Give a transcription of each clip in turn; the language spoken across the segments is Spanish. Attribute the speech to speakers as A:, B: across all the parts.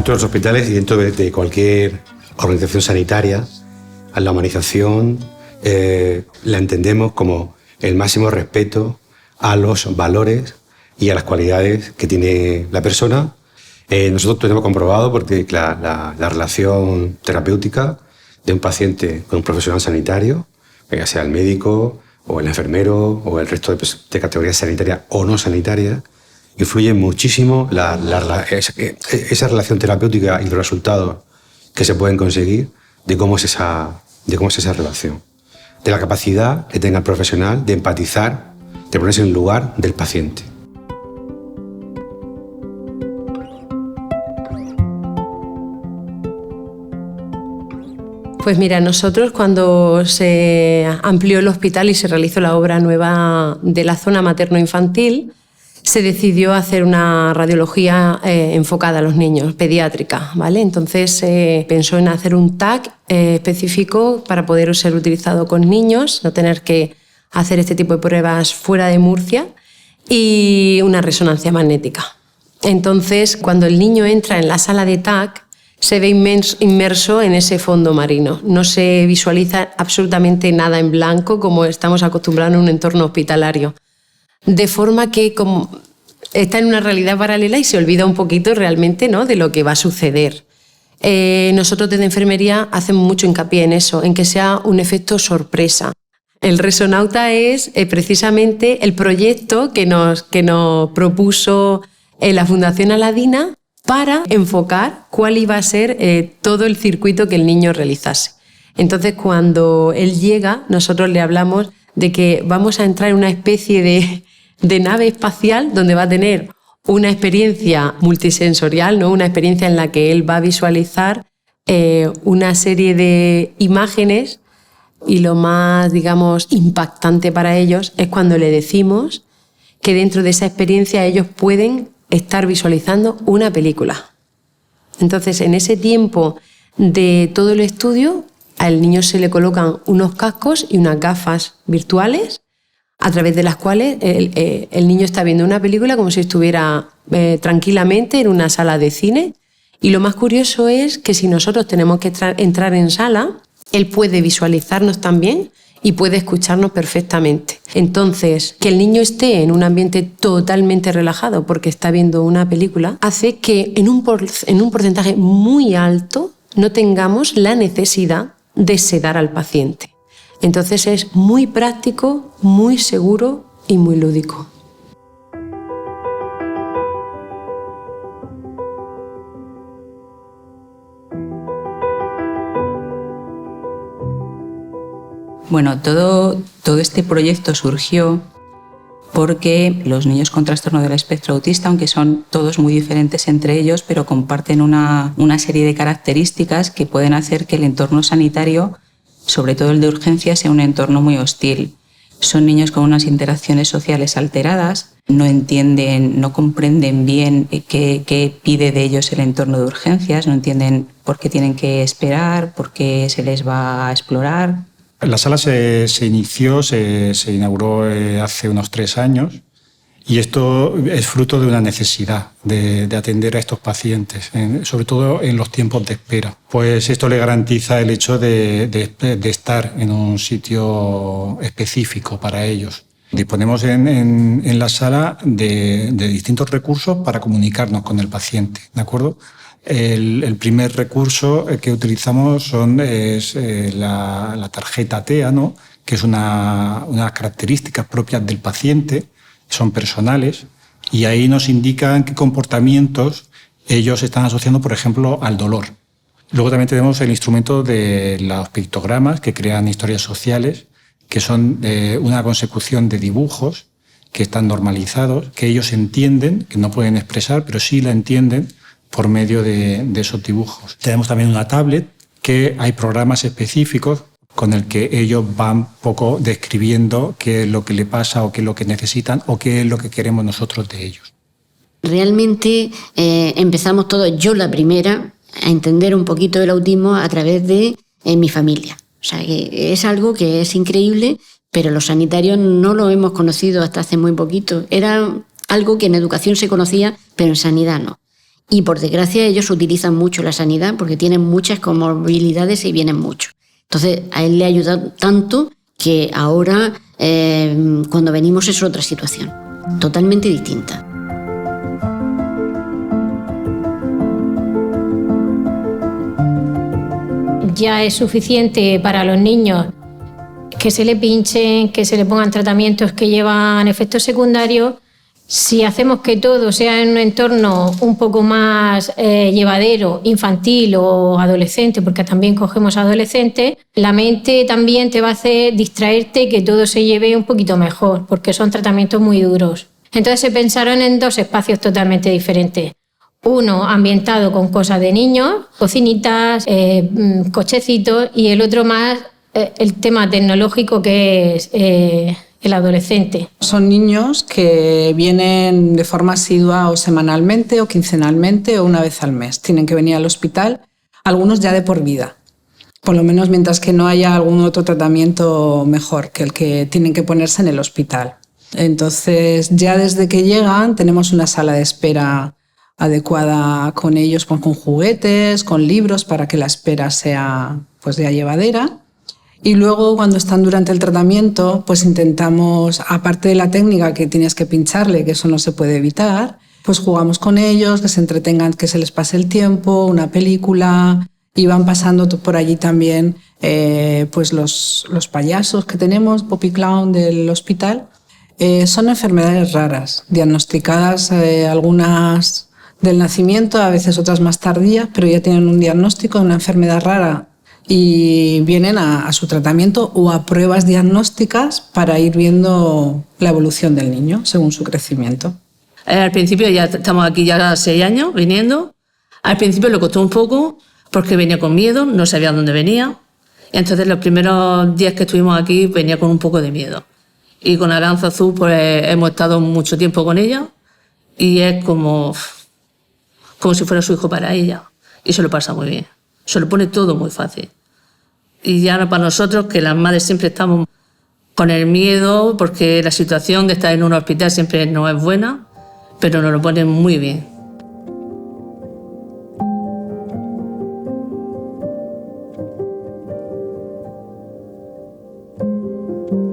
A: Dentro de los hospitales y dentro de cualquier organización sanitaria, a la humanización la entendemos como el máximo respeto a los valores y a las cualidades que tiene la persona. Nosotros tenemos comprobado porque la relación terapéutica de un paciente con un profesional sanitario, ya sea el médico o el enfermero o el resto de categorías sanitarias o no sanitarias, influye muchísimo esa relación terapéutica y los resultados que se pueden conseguir de cómo es esa relación, de la capacidad que tenga el profesional de empatizar, de ponerse en el lugar del paciente.
B: Pues mira, nosotros cuando se amplió el hospital y se realizó la obra nueva de la zona materno-infantil, se decidió hacer una radiología enfocada a los niños, pediátrica, ¿vale? Entonces se pensó en hacer un TAC específico para poder ser utilizado con niños, no tener que hacer este tipo de pruebas fuera de Murcia, y una resonancia magnética. Entonces, cuando el niño entra en la sala de TAC, se ve inmerso en ese fondo marino. No se visualiza absolutamente nada en blanco como estamos acostumbrados en un entorno hospitalario. De forma que como está en una realidad paralela y se olvida un poquito realmente, ¿no?, de lo que va a suceder. Nosotros desde enfermería hacemos mucho hincapié en eso, en que sea un efecto sorpresa. El Resonauta es precisamente el proyecto que nos propuso la Fundación Aladina para enfocar cuál iba a ser todo el circuito que el niño realizase. Entonces, cuando él llega, nosotros le hablamos de que vamos a entrar en una especie de nave espacial donde va a tener una experiencia multisensorial, ¿no?, una experiencia en la que él va a visualizar una serie de imágenes, y lo más, digamos, impactante para ellos es cuando le decimos que dentro de esa experiencia ellos pueden estar visualizando una película. Entonces, en ese tiempo de todo el estudio, al niño se le colocan unos cascos y unas gafas virtuales a través de las cuales el niño está viendo una película como si estuviera tranquilamente en una sala de cine. Y lo más curioso es que si nosotros tenemos que entrar en sala, él puede visualizarnos también y puede escucharnos perfectamente. Entonces, que el niño esté en un ambiente totalmente relajado porque está viendo una película hace que en un porcentaje muy alto no tengamos la necesidad de sedar al paciente. Entonces es muy práctico, muy seguro y muy lúdico.
C: Bueno, todo este proyecto surgió porque los niños con trastorno del espectro autista, aunque son todos muy diferentes entre ellos, pero comparten una serie de características que pueden hacer que el entorno sanitario, sobre todo el de urgencia, sea un entorno muy hostil. Son niños con unas interacciones sociales alteradas, no entienden, no comprenden bien qué pide de ellos el entorno de urgencias, no entienden por qué tienen que esperar, por qué se les va a explorar.
D: La sala se inauguró hace unos 3 años y esto es fruto de una necesidad de atender a estos pacientes, sobre todo en los tiempos de espera. Pues esto le garantiza el hecho de estar en un sitio específico para ellos. Disponemos en la sala de distintos recursos para comunicarnos con el paciente, ¿de acuerdo? El primer recurso que utilizamos es la tarjeta TEA, ¿no?, que es unas características propias del paciente, son personales, y ahí nos indican qué comportamientos ellos están asociando, por ejemplo, al dolor. Luego también tenemos el instrumento de los pictogramas, que crean historias sociales, que son una consecución de dibujos que están normalizados, que ellos entienden, que no pueden expresar, pero sí la entienden por medio de esos dibujos. Tenemos también una tablet que hay programas específicos con el que ellos van poco describiendo qué es lo que le pasa o qué es lo que necesitan o qué es lo que queremos nosotros de ellos.
E: Realmente empezamos todos, yo la primera, a entender un poquito el autismo a través de mi familia. O sea, que es algo que es increíble, pero los sanitarios no lo hemos conocido hasta hace muy poquito. Era algo que en educación se conocía, pero en sanidad no. Y por desgracia ellos utilizan mucho la sanidad porque tienen muchas comorbilidades y vienen mucho. Entonces a él le ha ayudado tanto que ahora cuando venimos es otra situación, totalmente distinta.
F: Ya es suficiente para los niños que se le pinchen, que se le pongan tratamientos que llevan efectos secundarios. Si hacemos que todo sea en un entorno un poco más llevadero, infantil o adolescente, porque también cogemos adolescentes, la mente también te va a hacer distraerte y que todo se lleve un poquito mejor, porque son tratamientos muy duros. Entonces se pensaron en 2 espacios totalmente diferentes. Uno ambientado con cosas de niños, cocinitas, cochecitos, y el otro más el tema tecnológico que es el adolescente.
G: Son niños que vienen de forma asidua o semanalmente o quincenalmente o una vez al mes. Tienen que venir al hospital, algunos ya de por vida. Por lo menos mientras que no haya algún otro tratamiento mejor que el que tienen que ponerse en el hospital. Entonces, ya desde que llegan tenemos una sala de espera adecuada con ellos, con juguetes, con libros para que la espera sea pues ya llevadera. Y luego cuando están durante el tratamiento, pues intentamos, aparte de la técnica que tienes que pincharle, que eso no se puede evitar, pues jugamos con ellos, que se entretengan, que se les pase el tiempo, una película, y van pasando por allí también pues los payasos que tenemos, Poppy Clown del hospital. Son enfermedades raras, diagnosticadas algunas del nacimiento, a veces otras más tardías, pero ya tienen un diagnóstico de una enfermedad rara y vienen a su tratamiento o a pruebas diagnósticas para ir viendo la evolución del niño según su crecimiento.
H: Al principio, ya estamos aquí ya 6 años viniendo. Al principio le costó un poco porque venía con miedo, no sabía dónde venía. Entonces los primeros días que estuvimos aquí venía con un poco de miedo. Y con Aranza Azul pues hemos estado mucho tiempo con ella y es como si fuera su hijo para ella. Y se lo pasa muy bien. Se lo pone todo muy fácil. Y ya para nosotros, que las madres siempre estamos con el miedo, porque la situación de estar en un hospital siempre no es buena, pero nos lo ponen muy bien.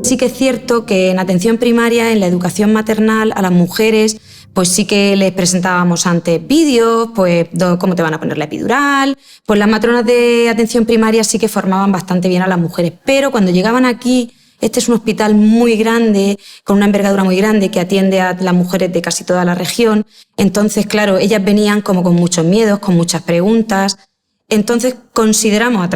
I: Sí que es cierto que en atención primaria, en la educación maternal, a las mujeres pues sí que les presentábamos antes vídeos, pues cómo te van a poner la epidural. Pues las matronas de atención primaria sí que formaban bastante bien a las mujeres, pero cuando llegaban aquí, este es un hospital muy grande, con una envergadura muy grande que atiende a las mujeres de casi toda la región. Entonces, claro, ellas venían como con muchos miedos, con muchas preguntas. Entonces consideramos,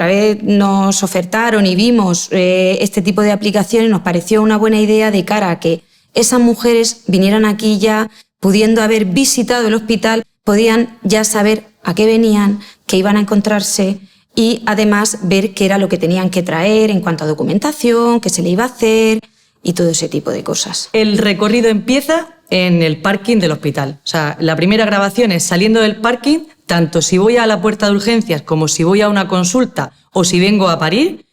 I: nos ofertaron y vimos este tipo de aplicaciones, nos pareció una buena idea de cara a que esas mujeres vinieran aquí ya, pudiendo haber visitado el hospital, podían ya saber a qué venían, qué iban a encontrarse y además ver qué era lo que tenían que traer en cuanto a documentación, qué se le iba a hacer y todo ese tipo de cosas.
J: El recorrido empieza en el parking del hospital. O sea, la primera grabación es saliendo del parking, tanto si voy a la puerta de urgencias como si voy a una consulta o si vengo a parir,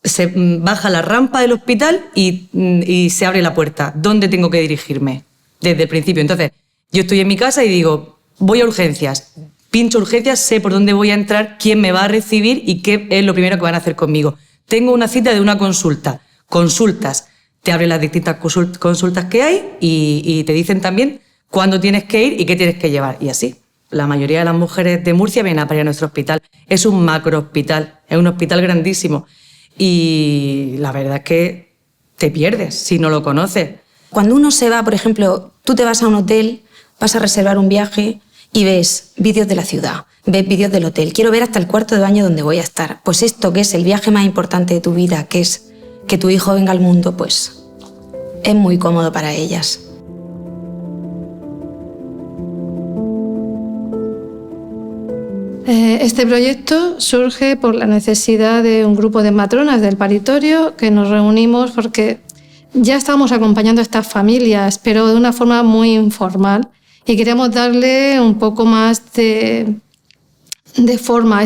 J: se baja la rampa del hospital y se abre la puerta. ¿Dónde tengo que dirigirme? Desde el principio. Entonces, yo estoy en mi casa y digo, voy a urgencias, pincho urgencias, sé por dónde voy a entrar, quién me va a recibir y qué es lo primero que van a hacer conmigo. Tengo una cita de una consulta. Consultas. Te abren las distintas consultas que hay y te dicen también cuándo tienes que ir y qué tienes que llevar. Y así. La mayoría de las mujeres de Murcia vienen a parir a nuestro hospital. Es un macro hospital, es un hospital grandísimo. Y la verdad es que te pierdes si no lo conoces.
I: Cuando uno se va, por ejemplo, tú te vas a un hotel, vas a reservar un viaje y ves vídeos de la ciudad, ves vídeos del hotel. Quiero ver hasta el cuarto de baño donde voy a estar. Pues esto, que es el viaje más importante de tu vida, que es que tu hijo venga al mundo, pues es muy cómodo para ellas.
K: Este proyecto surge por la necesidad de un grupo de matronas del paritorio que nos reunimos porque ya estábamos acompañando a estas familias, pero de una forma muy informal, y queríamos darle un poco más de forma a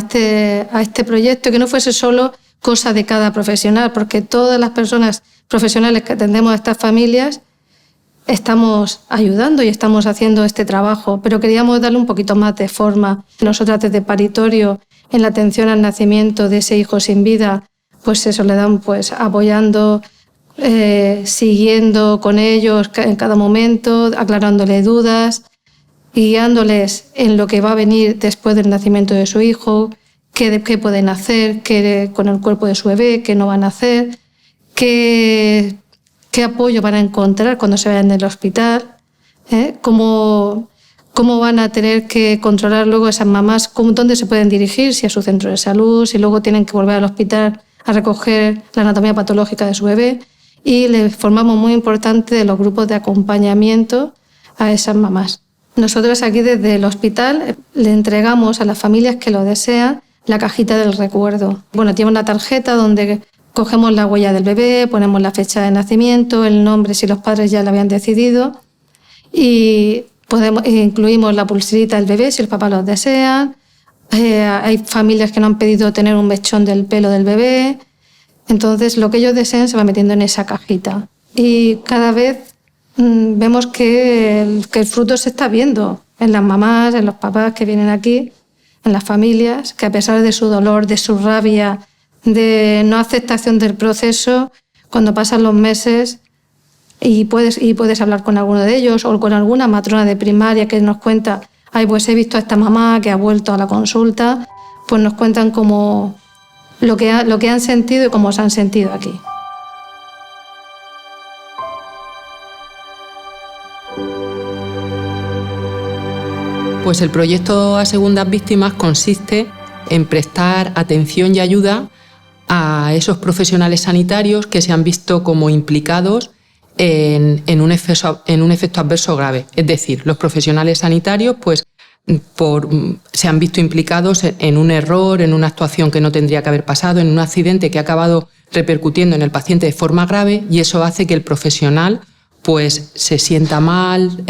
K: este proyecto, que no fuese solo cosa de cada profesional, porque todas las personas profesionales que atendemos a estas familias estamos ayudando y estamos haciendo este trabajo, pero queríamos darle un poquito más de forma. Nosotras desde Paritorio, en la atención al nacimiento de ese hijo sin vida, pues eso, le dan pues apoyando, siguiendo con ellos en cada momento, aclarándole dudas, guiándoles en lo que va a venir después del nacimiento de su hijo, qué pueden hacer, qué con el cuerpo de su bebé, qué no van a hacer, qué apoyo van a encontrar cuando se vayan del hospital, cómo van a tener que controlar luego esas mamás, dónde se pueden dirigir, si a su centro de salud, si luego tienen que volver al hospital a recoger la anatomía patológica de su bebé, y le formamos muy importante de los grupos de acompañamiento a esas mamás. Nosotros aquí desde el hospital le entregamos a las familias que lo desean la cajita del recuerdo. Bueno, tiene una tarjeta donde cogemos la huella del bebé, ponemos la fecha de nacimiento, el nombre si los padres ya lo habían decidido, y incluimos la pulserita del bebé si los papás lo desean. Hay familias que no han pedido tener un mechón del pelo del bebé. Entonces lo que ellos deseen se va metiendo en esa cajita. Y cada vez vemos que el fruto se está viendo en las mamás, en los papás que vienen aquí, en las familias, que a pesar de su dolor, de su rabia, de no aceptación del proceso, cuando pasan los meses y puedes hablar con alguno de ellos o con alguna matrona de primaria que nos cuenta, ay, pues he visto a esta mamá que ha vuelto a la consulta, pues nos cuentan cómo lo que han sentido y cómo se han sentido aquí.
L: Pues el proyecto A Segundas Víctimas consiste en prestar atención y ayuda a esos profesionales sanitarios que se han visto como implicados en un efecto adverso grave. Es decir, los profesionales sanitarios pues, se han visto implicados en un error, en una actuación que no tendría que haber pasado, en un accidente que ha acabado repercutiendo en el paciente de forma grave, y eso hace que el profesional pues, se sienta mal,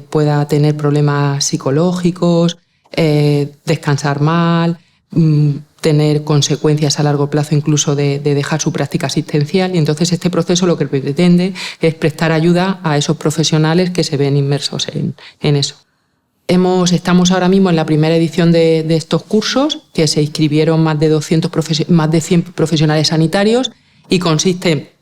L: pueda tener problemas psicológicos, descansar mal, tener consecuencias a largo plazo incluso de dejar su práctica asistencial, y entonces este proceso lo que pretende es prestar ayuda a esos profesionales que se ven inmersos en eso. Estamos ahora mismo en la primera edición de estos cursos, que se inscribieron más de 100 profesionales sanitarios, y consiste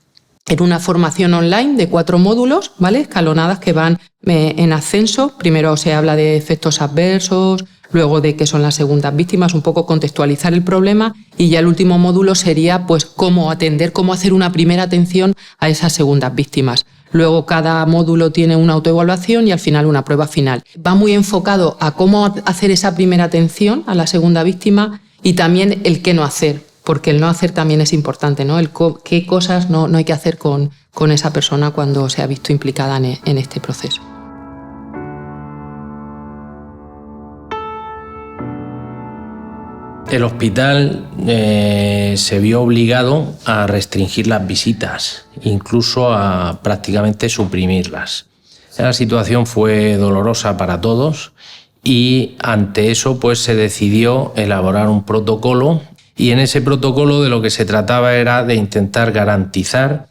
L: en una formación online de 4 módulos, ¿vale?, escalonadas que van en ascenso. Primero se habla de efectos adversos, luego de qué son las segundas víctimas, un poco contextualizar el problema, y ya el último módulo sería pues cómo hacer una primera atención a esas segundas víctimas. Luego cada módulo tiene una autoevaluación y al final una prueba final. Va muy enfocado a cómo hacer esa primera atención a la segunda víctima y también el qué no hacer, porque el no hacer también es importante, ¿no? Qué cosas no hay que hacer con esa persona cuando se ha visto implicada en este proceso.
M: El hospital se vio obligado a restringir las visitas, incluso a prácticamente suprimirlas. La situación fue dolorosa para todos y ante eso pues, se decidió elaborar un protocolo, y en ese protocolo de lo que se trataba era de intentar garantizar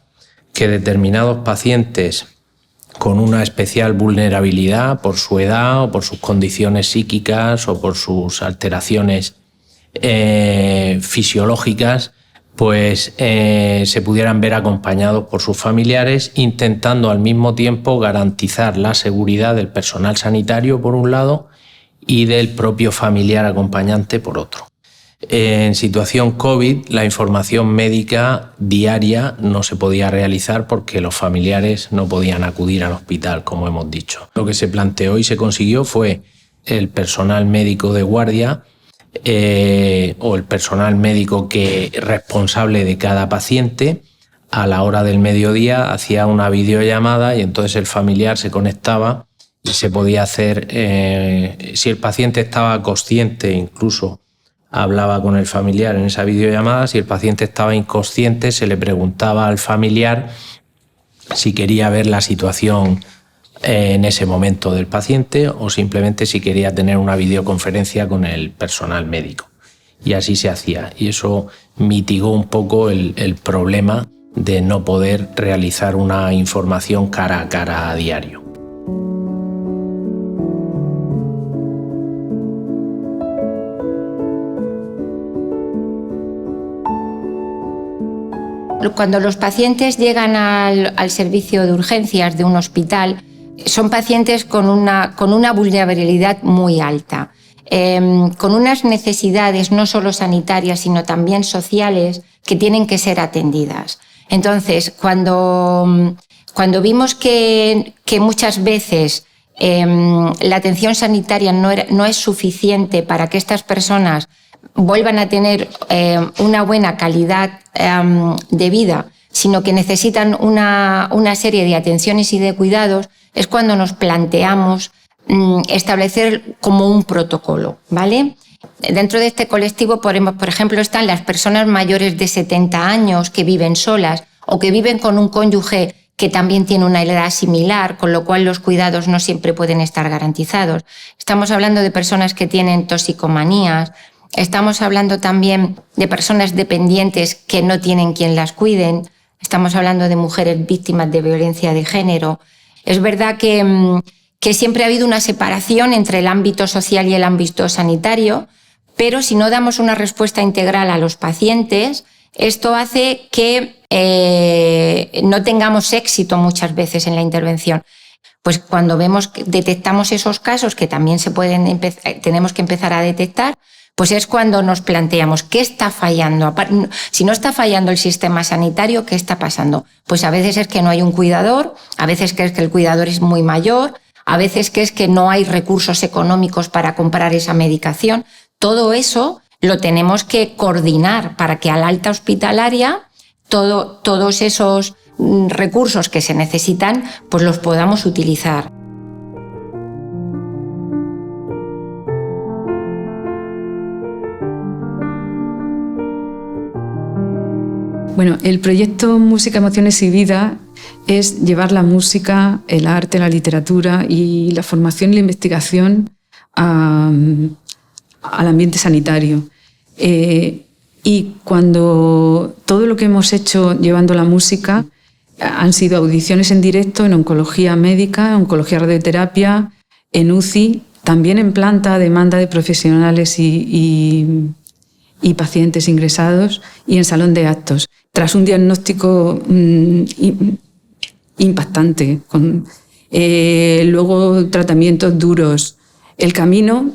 M: que determinados pacientes con una especial vulnerabilidad por su edad o por sus condiciones psíquicas o por sus alteraciones fisiológicas, pues se pudieran ver acompañados por sus familiares, intentando al mismo tiempo garantizar la seguridad del personal sanitario por un lado y del propio familiar acompañante por otro. En situación COVID, la información médica diaria no se podía realizar porque los familiares no podían acudir al hospital, como hemos dicho. Lo que se planteó y se consiguió fue el personal médico de guardia o el personal médico responsable de cada paciente, a la hora del mediodía hacía una videollamada y entonces el familiar se conectaba y se podía hacer, si el paciente estaba consciente, incluso hablaba con el familiar en esa videollamada. Si el paciente estaba inconsciente, se le preguntaba al familiar si quería ver la situación en ese momento del paciente o simplemente si quería tener una videoconferencia con el personal médico. Y así se hacía. Y eso mitigó un poco el problema de no poder realizar una información cara a cara a diario.
N: Cuando los pacientes llegan al servicio de urgencias de un hospital, son pacientes con una vulnerabilidad muy alta, con unas necesidades no solo sanitarias, sino también sociales que tienen que ser atendidas. Entonces, cuando vimos que muchas veces la atención sanitaria no es suficiente para que estas personas vuelvan a tener una buena calidad de vida, sino que necesitan una serie de atenciones y de cuidados, es cuando nos planteamos establecer como un protocolo, ¿vale? Dentro de este colectivo, por ejemplo, están las personas mayores de 70 años que viven solas o que viven con un cónyuge que también tiene una edad similar, con lo cual los cuidados no siempre pueden estar garantizados. Estamos hablando de personas que tienen toxicomanías. Estamos hablando también de personas dependientes que no tienen quien las cuiden. Estamos hablando de mujeres víctimas de violencia de género. Es verdad que siempre ha habido una separación entre el ámbito social y el ámbito sanitario, pero si no damos una respuesta integral a los pacientes, esto hace que no tengamos éxito muchas veces en la intervención. Pues cuando detectamos esos casos que también tenemos que empezar a detectar, pues es cuando nos planteamos qué está fallando. Si no está fallando el sistema sanitario, ¿qué está pasando? Pues a veces es que no hay un cuidador, a veces que es que el cuidador es muy mayor, a veces que es que no hay recursos económicos para comprar esa medicación. Todo eso lo tenemos que coordinar para que al alta hospitalaria todos esos recursos que se necesitan, pues los podamos utilizar.
O: Bueno, el proyecto Música, Emociones y Vida es llevar la música, el arte, la literatura y la formación y la investigación al ambiente sanitario. Y cuando todo lo que hemos hecho llevando la música han sido audiciones en directo en oncología médica, oncología radioterapia, en UCI, también en planta a demanda de profesionales y pacientes ingresados y en salón de actos. Tras un diagnóstico impactante, luego tratamientos duros, el camino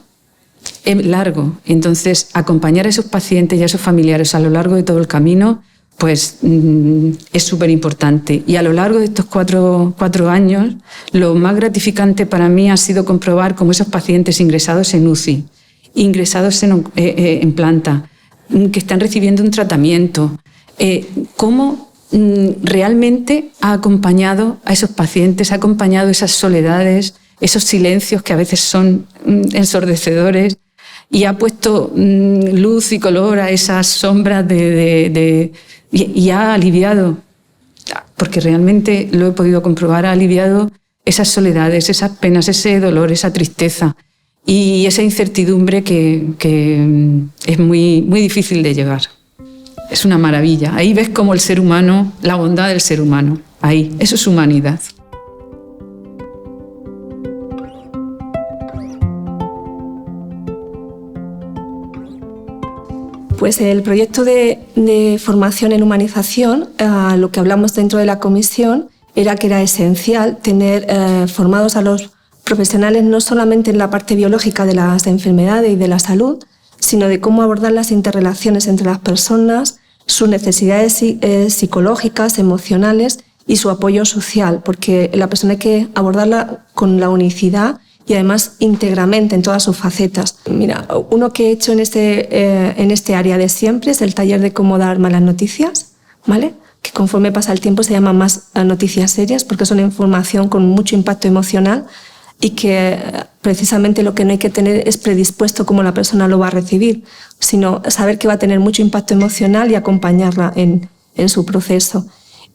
O: es largo. Entonces, acompañar a esos pacientes y a esos familiares a lo largo de todo el camino, pues es súper importante. Y a lo largo de estos cuatro años, lo más gratificante para mí ha sido comprobar cómo esos pacientes ingresados en UCI, ingresados en planta, que están recibiendo un tratamiento, cómo realmente ha acompañado a esos pacientes, ha acompañado esas soledades, esos silencios que a veces son ensordecedores, y ha puesto luz y color a esas sombras y ha aliviado, porque realmente lo he podido comprobar, ha aliviado esas soledades, esas penas, ese dolor, esa tristeza y esa incertidumbre que es muy, muy difícil de llevar. Es una maravilla. Ahí ves como el ser humano, la bondad del ser humano. Ahí, eso es humanidad.
P: Pues el proyecto de formación en humanización, lo que hablamos dentro de la comisión, era que era esencial tener formados a los profesionales no solamente en la parte biológica de las enfermedades y de la salud, sino de cómo abordar las interrelaciones entre las personas, sus necesidades psicológicas, emocionales y su apoyo social, porque la persona hay que abordarla con la unicidad y además íntegramente en todas sus facetas. Mira, uno que he hecho en este área de siempre es el taller de cómo dar malas noticias, ¿vale? Que conforme pasa el tiempo se llama más noticias serias porque son información con mucho impacto emocional y que precisamente lo que no hay que tener es predispuesto cómo la persona lo va a recibir, sino saber que va a tener mucho impacto emocional y acompañarla en su proceso.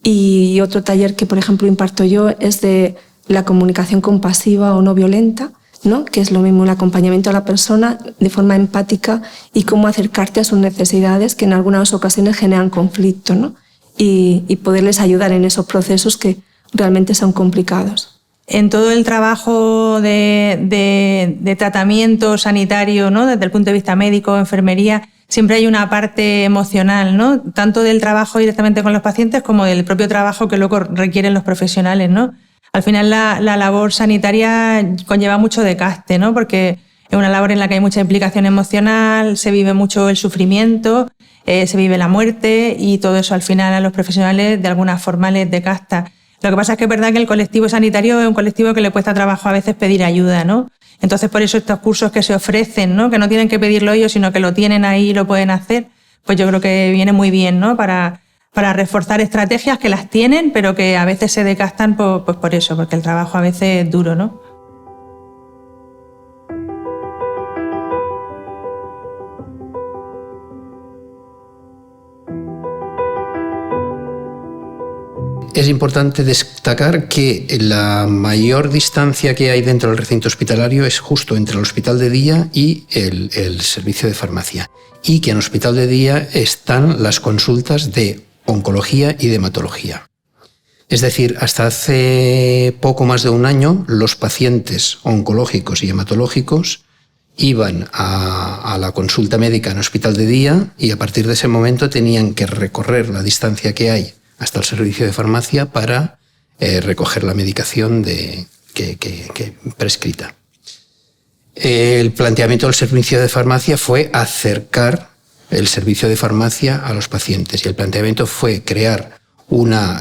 P: Y otro taller que, por ejemplo, imparto yo es de la comunicación compasiva o no violenta, ¿no? Que es lo mismo, el acompañamiento a la persona de forma empática y cómo acercarte a sus necesidades que en algunas ocasiones generan conflicto, ¿no? y poderles ayudar en esos procesos que realmente son complicados.
Q: En todo el trabajo de tratamiento sanitario, ¿no? Desde el punto de vista médico, enfermería, siempre hay una parte emocional, ¿no? Tanto del trabajo directamente con los pacientes como del propio trabajo que luego requieren los profesionales, ¿no? Al final la labor sanitaria conlleva mucho desgaste, ¿no? Porque es una labor en la que hay mucha implicación emocional, se vive mucho el sufrimiento, se vive la muerte y todo eso al final a los profesionales de alguna forma les desgasta. Lo que pasa es que es verdad que el colectivo sanitario es un colectivo que le cuesta trabajo a veces pedir ayuda, ¿no? Entonces, por eso estos cursos que se ofrecen, ¿no? Que no tienen que pedirlo ellos, sino que lo tienen ahí y lo pueden hacer, pues yo creo que viene muy bien, ¿no? Para reforzar estrategias que las tienen, pero que a veces se desgastan pues por eso, porque el trabajo a veces es duro, ¿no?
R: Es importante destacar que la mayor distancia que hay dentro del recinto hospitalario es justo entre el hospital de día y el servicio de farmacia, y que en el hospital de día están las consultas de oncología y de hematología. Es decir, hasta hace poco más de un año, los pacientes oncológicos y hematológicos iban a la consulta médica en el hospital de día y a partir de ese momento tenían que recorrer la distancia que hay hasta el servicio de farmacia para recoger la medicación que prescrita. El planteamiento del servicio de farmacia fue acercar el servicio de farmacia a los pacientes y el planteamiento fue crear una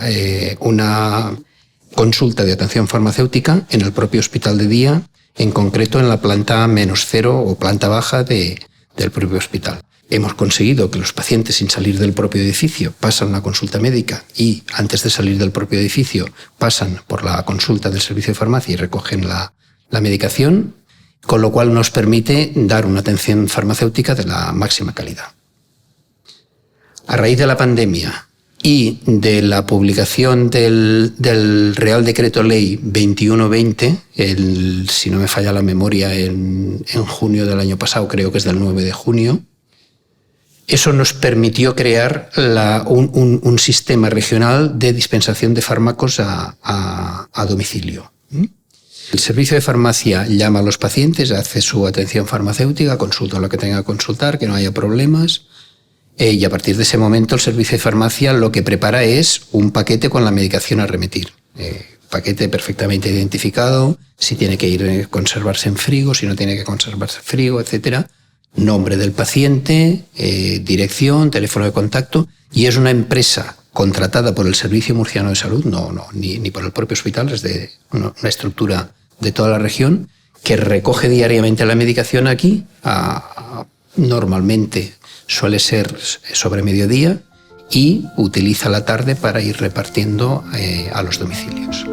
R: consulta de atención farmacéutica en el propio hospital de día, en concreto en la planta -0 o planta baja del propio hospital. Hemos conseguido que los pacientes sin salir del propio edificio pasan una consulta médica y antes de salir del propio edificio pasan por la consulta del servicio de farmacia y recogen la medicación, con lo cual nos permite dar una atención farmacéutica de la máxima calidad. A raíz de la pandemia y de la publicación del Real Decreto Ley 2120, si no me falla la memoria, en junio del año pasado, creo que es del 9 de junio, eso nos permitió crear un sistema regional de dispensación de fármacos a domicilio. El servicio de farmacia llama a los pacientes, hace su atención farmacéutica, consulta lo que tenga que consultar, que no haya problemas, y a partir de ese momento el servicio de farmacia lo que prepara es un paquete con la medicación a remitir. Paquete perfectamente identificado, si tiene que ir a conservarse en frigo, si no tiene que conservarse en frigo, etcétera. Nombre del paciente, dirección, teléfono de contacto, y es una empresa contratada por el Servicio Murciano de Salud, ni por el propio hospital, es de una estructura de toda la región, que recoge diariamente la medicación aquí, normalmente suele ser sobre mediodía, y utiliza la tarde para ir repartiendo a los domicilios.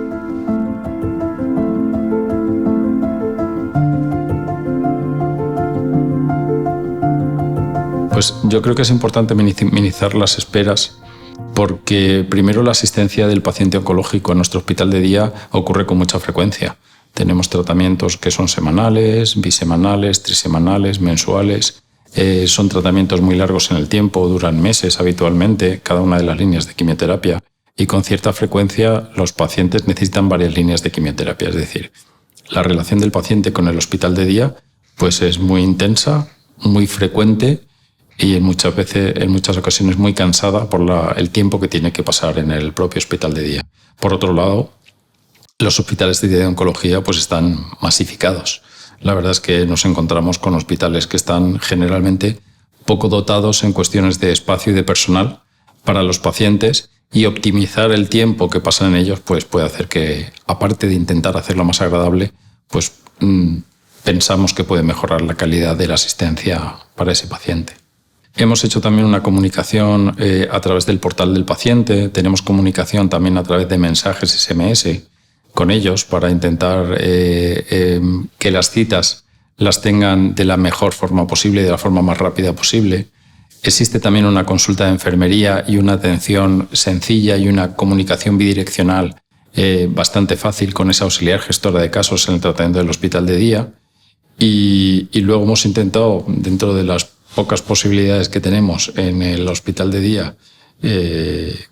S: Pues yo creo que es importante minimizar las esperas porque primero la asistencia del paciente oncológico en nuestro hospital de día ocurre con mucha frecuencia. Tenemos tratamientos que son semanales, bisemanales, trisemanales, mensuales. Son tratamientos muy largos en el tiempo, duran meses habitualmente, cada una de las líneas de quimioterapia. Y con cierta frecuencia los pacientes necesitan varias líneas de quimioterapia. Es decir, la relación del paciente con el hospital de día pues es muy intensa, muy frecuente y en muchas ocasiones muy cansada por el tiempo que tiene que pasar en el propio hospital de día. Por otro lado, los hospitales de día de oncología pues están masificados. La verdad es que nos encontramos con hospitales que están generalmente poco dotados en cuestiones de espacio y de personal para los pacientes, y optimizar el tiempo que pasan en ellos pues puede hacer que, aparte de intentar hacerlo más agradable, pues pensamos que puede mejorar la calidad de la asistencia para ese paciente. Hemos hecho también una comunicación a través del portal del paciente, tenemos comunicación también a través de mensajes SMS con ellos para intentar que las citas las tengan de la mejor forma posible y de la forma más rápida posible. Existe también una consulta de enfermería y una atención sencilla y una comunicación bidireccional bastante fácil con esa auxiliar gestora de casos en el tratamiento del hospital de día. Y luego hemos intentado, dentro de las pocas posibilidades que tenemos en el hospital de día,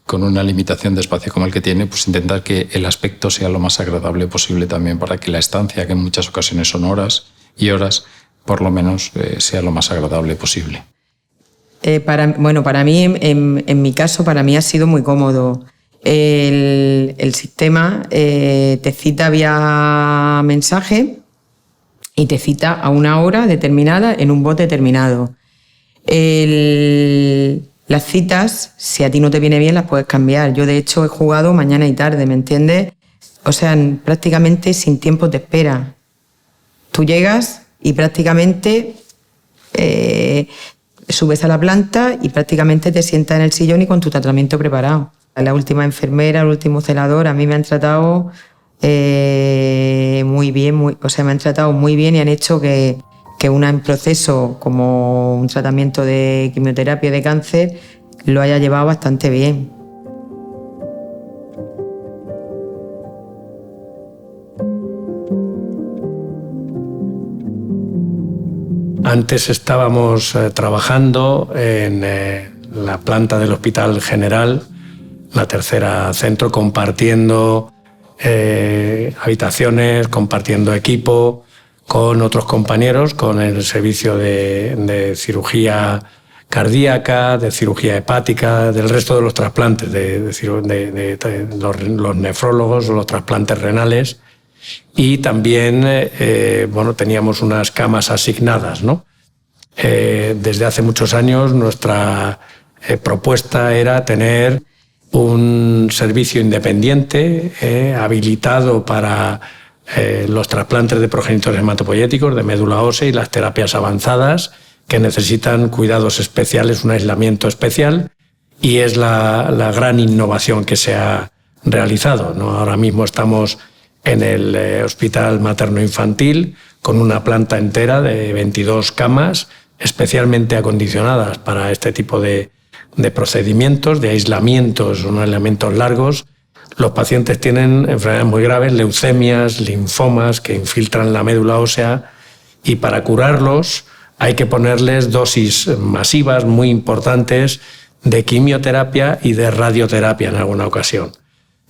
S: con una limitación de espacio como el que tiene, pues intentar que el aspecto sea lo más agradable posible también para que la estancia, que en muchas ocasiones son horas y horas, por lo menos sea lo más agradable posible.
T: Para mí, en mi caso, para mí ha sido muy cómodo. El sistema te cita vía mensaje y te cita a una hora determinada en un bot determinado. Las citas, si a ti no te viene bien, las puedes cambiar. Yo, de hecho, he jugado mañana y tarde, ¿me entiendes? O sea, prácticamente sin tiempo de espera. Tú llegas y prácticamente subes a la planta y prácticamente te sientas en el sillón y con tu tratamiento preparado. La última enfermera, el último celador, a mí me han tratado muy bien, me han tratado muy bien y han hecho que un proceso como un tratamiento de quimioterapia de cáncer lo haya llevado bastante bien.
U: Antes estábamos trabajando en la planta del Hospital General, la tercera centro, compartiendo habitaciones, compartiendo equipo con otros compañeros, con el servicio de cirugía cardíaca, de cirugía hepática, del resto de los trasplantes, de los nefrólogos, los trasplantes renales. Y también teníamos unas camas asignadas, ¿no? Desde hace muchos años nuestra propuesta era tener un servicio independiente habilitado para los trasplantes de progenitores hematopoyéticos, de médula ósea y las terapias avanzadas que necesitan cuidados especiales, un aislamiento especial, y es la gran innovación que se ha realizado, ¿no? Ahora mismo estamos en el Hospital Materno-Infantil con una planta entera de 22 camas especialmente acondicionadas para este tipo de procedimientos, de aislamientos, unos aislamientos largos. Los pacientes tienen enfermedades muy graves, leucemias, linfomas que infiltran la médula ósea, y para curarlos hay que ponerles dosis masivas muy importantes de quimioterapia y de radioterapia en alguna ocasión.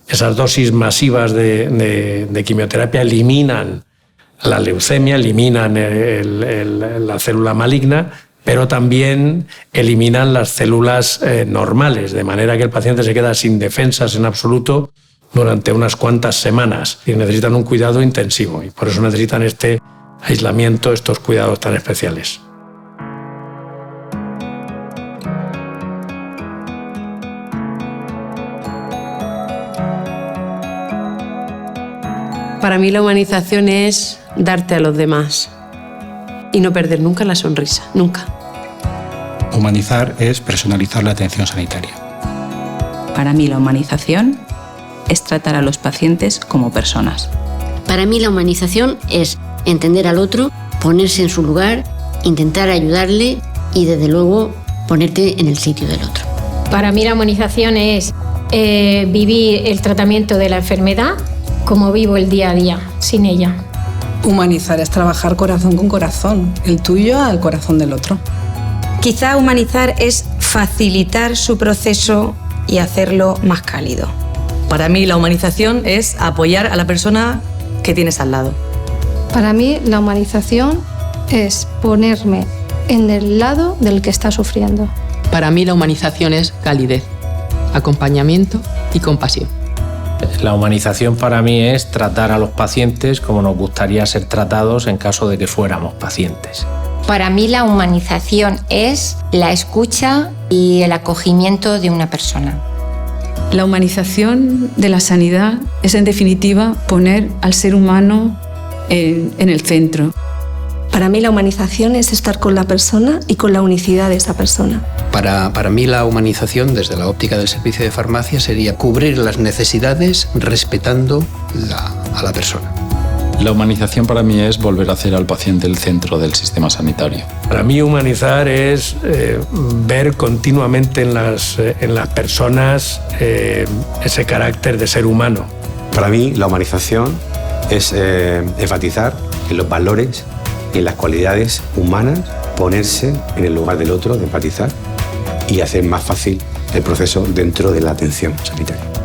U: Esas dosis masivas de quimioterapia eliminan la leucemia, eliminan la célula maligna, pero también eliminan las células normales, de manera que el paciente se queda sin defensas en absoluto durante unas cuantas semanas y necesitan un cuidado intensivo, y por eso necesitan este aislamiento, estos cuidados tan especiales.
B: Para mí la humanización es darte a los demás y no perder nunca la sonrisa, nunca.
D: Humanizar es personalizar la atención sanitaria.
C: Para mí la humanización es tratar a los pacientes como personas.
E: Para mí la humanización es entender al otro, ponerse en su lugar, intentar ayudarle y desde luego ponerte en el sitio del otro.
F: Para mí la humanización es vivir el tratamiento de la enfermedad como vivo el día a día, sin ella.
G: Humanizar es trabajar corazón con corazón, el tuyo al corazón del otro.
I: Quizá humanizar es facilitar su proceso y hacerlo más cálido.
J: Para mí la humanización es apoyar a la persona que tienes al lado.
K: Para mí la humanización es ponerme en el lado del que está sufriendo.
L: Para mí la humanización es calidez, acompañamiento y compasión.
M: La humanización para mí es tratar a los pacientes como nos gustaría ser tratados en caso de que fuéramos pacientes.
N: Para mí la humanización es la escucha y el acogimiento de una persona.
O: La humanización de la sanidad es, en definitiva, poner al ser humano en el centro.
P: Para mí la humanización es estar con la persona y con la unicidad de esa persona.
R: Para mí la humanización, desde la óptica del servicio de farmacia, sería cubrir las necesidades respetando a la persona.
S: La humanización para mí es volver a hacer al paciente el centro del sistema sanitario.
U: Para mí humanizar es ver continuamente en las personas ese carácter de ser humano.
A: Para mí la humanización es enfatizar en los valores y en las cualidades humanas, ponerse en el lugar del otro, de empatizar, y hacer más fácil el proceso dentro de la atención sanitaria.